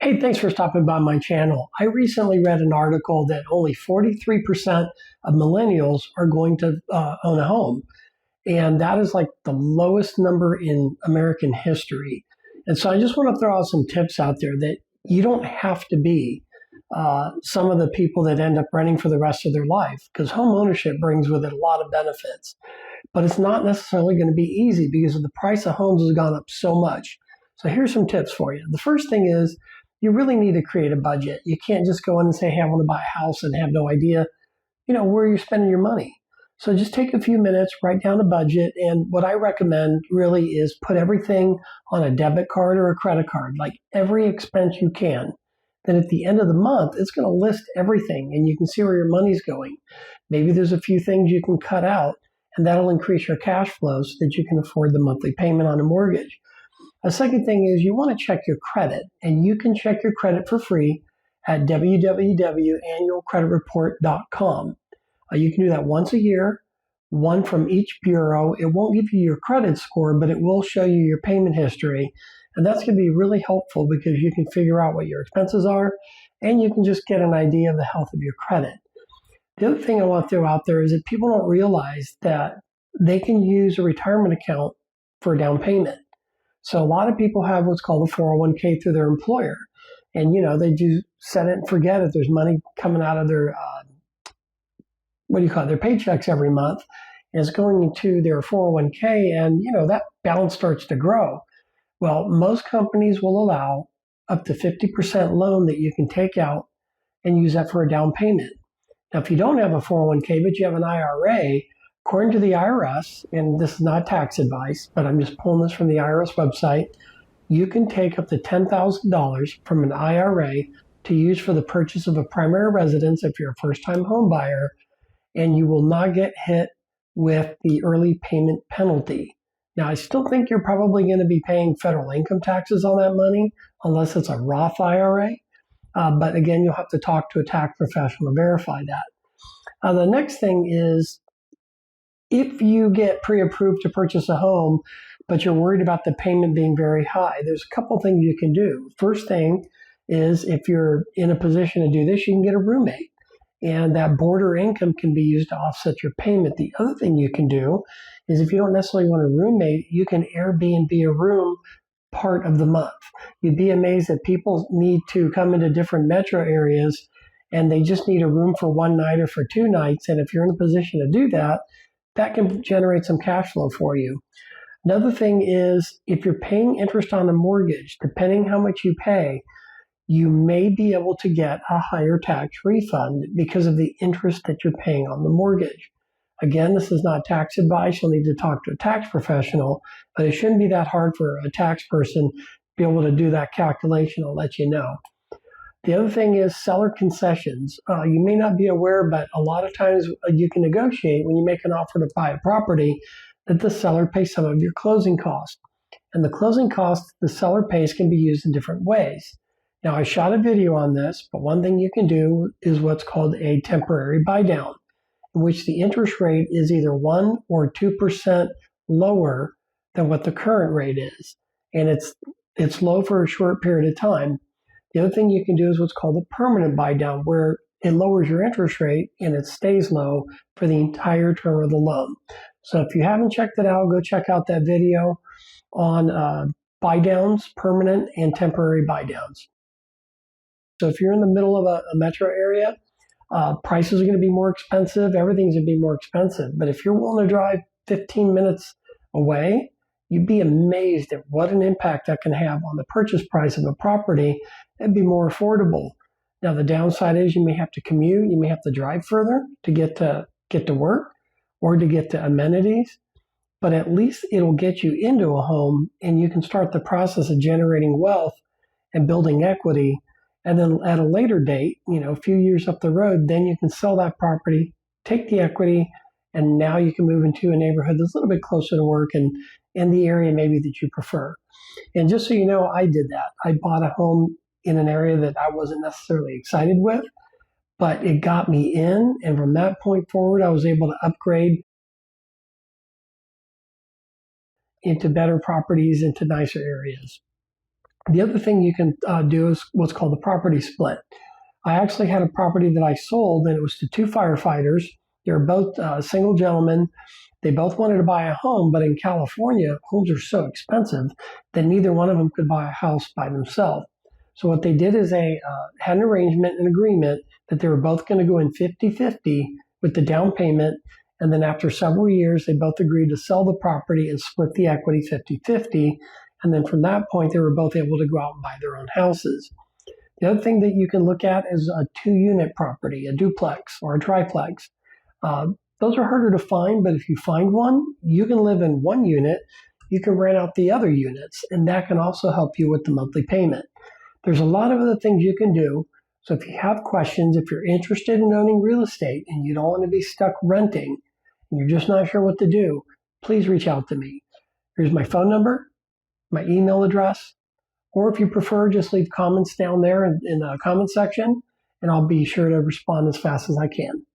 Hey, thanks for stopping by my channel. I recently read an article that only 43% of millennials are going to own a home. And that is like the lowest number in American history. And so I just want to throw out some tips out there that you don't have to be some of the people that end up renting for the rest of their life, because home ownership brings with it a lot of benefits. But it's not necessarily going to be easy because the price of homes has gone up so much. So here's some tips for you. The first thing is you really need to create a budget. You can't just go in and say, hey, I want to buy a house and have no idea, where you're spending your money. So just take a few minutes, write down a budget. And what I recommend really is put everything on a debit card or a credit card, like every expense you can. Then at the end of the month, it's going to list everything and you can see where your money's going. Maybe there's a few things you can cut out and that'll increase your cash flow so that you can afford the monthly payment on a mortgage. A second thing is you want to check your credit, and you can check your credit for free at www.annualcreditreport.com. You can do that once a year, one from each bureau. It won't give you your credit score, but it will show you your payment history. And that's going to be really helpful because you can figure out what your expenses are, and you can just get an idea of the health of your credit. The other thing I want to throw out there is that people don't realize that they can use a retirement account for a down payment. So a lot of people have what's called a 401k through their employer. And, they do set it and forget it. There's money coming out of their, their paychecks every month. And it's going into their 401k and, that balance starts to grow. Well, most companies will allow up to 50% loan that you can take out and use that for a down payment. Now, if you don't have a 401k, but you have an IRA, according to the IRS, and this is not tax advice, but I'm just pulling this from the IRS website, you can take up to $10,000 from an IRA to use for the purchase of a primary residence if you're a first-time home buyer, and you will not get hit with the early payment penalty. Now, I still think you're probably going to be paying federal income taxes on that money, unless it's a Roth IRA. But again, you'll have to talk to a tax professional to verify that. The next thing is, if you get pre-approved to purchase a home, but you're worried about the payment being very high, there's a couple things you can do. First thing is, if you're in a position to do this, you can get a roommate, and that border income can be used to offset your payment. The other thing you can do is, if you don't necessarily want a roommate, you can Airbnb a room part of the month. You'd be amazed that people need to come into different metro areas and they just need a room for one night or for 2 nights. And if you're in a position to do that, that can generate some cash flow for you. Another thing is, if you're paying interest on a mortgage, depending how much you pay, you may be able to get a higher tax refund because of the interest that you're paying on the mortgage. Again, this is not tax advice. You'll need to talk to a tax professional, but it shouldn't be that hard for a tax person to be able to do that calculation. I'll let you know. The other thing is seller concessions. You may not be aware, but a lot of times you can negotiate when you make an offer to buy a property that the seller pays some of your closing costs. And the closing costs the seller pays can be used in different ways. Now, I shot a video on this, but one thing you can do is what's called a temporary buy down, in which the interest rate is either 1 or 2% lower than what the current rate is. And it's low for a short period of time. The other thing you can do is what's called a permanent buy down, where it lowers your interest rate and it stays low for the entire term of the loan. So if you haven't checked it out, go check out that video on buy downs, permanent and temporary buy downs. So if you're in the middle of a metro area, prices are going to be more expensive. Everything's going to be more expensive. But if you're willing to drive 15 minutes away, you'd be amazed at what an impact that can have on the purchase price of a property and be more affordable. Now, the downside is you may have to commute. You may have to drive further to get to work or to get to amenities. But at least it'll get you into a home, and you can start the process of generating wealth and building equity. And then at a later date, a few years up the road, then you can sell that property, take the equity, and now you can move into a neighborhood that's a little bit closer to work and in the area maybe that you prefer. And just so you know, I did that. I bought a home in an area that I wasn't necessarily excited with, but it got me in. And from that point forward, I was able to upgrade into better properties, into nicer areas. The other thing you can do is what's called the property split. I actually had a property that I sold, and it was to two firefighters. They were both single gentlemen. They both wanted to buy a home, but in California, homes are so expensive that neither one of them could buy a house by themselves. So what they did is they had an arrangement, an agreement that they were both going to go in 50-50 with the down payment. And then after several years, they both agreed to sell the property and split the equity 50-50. And then from that point, they were both able to go out and buy their own houses. The other thing that you can look at is a 2-unit property, a duplex or a triplex. Those are harder to find, but if you find one, you can live in one unit, you can rent out the other units, and that can also help you with the monthly payment. There's a lot of other things you can do. So if you have questions, if you're interested in owning real estate and you don't want to be stuck renting, and you're just not sure what to do, please reach out to me. Here's my phone number, my email address, or if you prefer, just leave comments down there in the comment section, and I'll be sure to respond as fast as I can.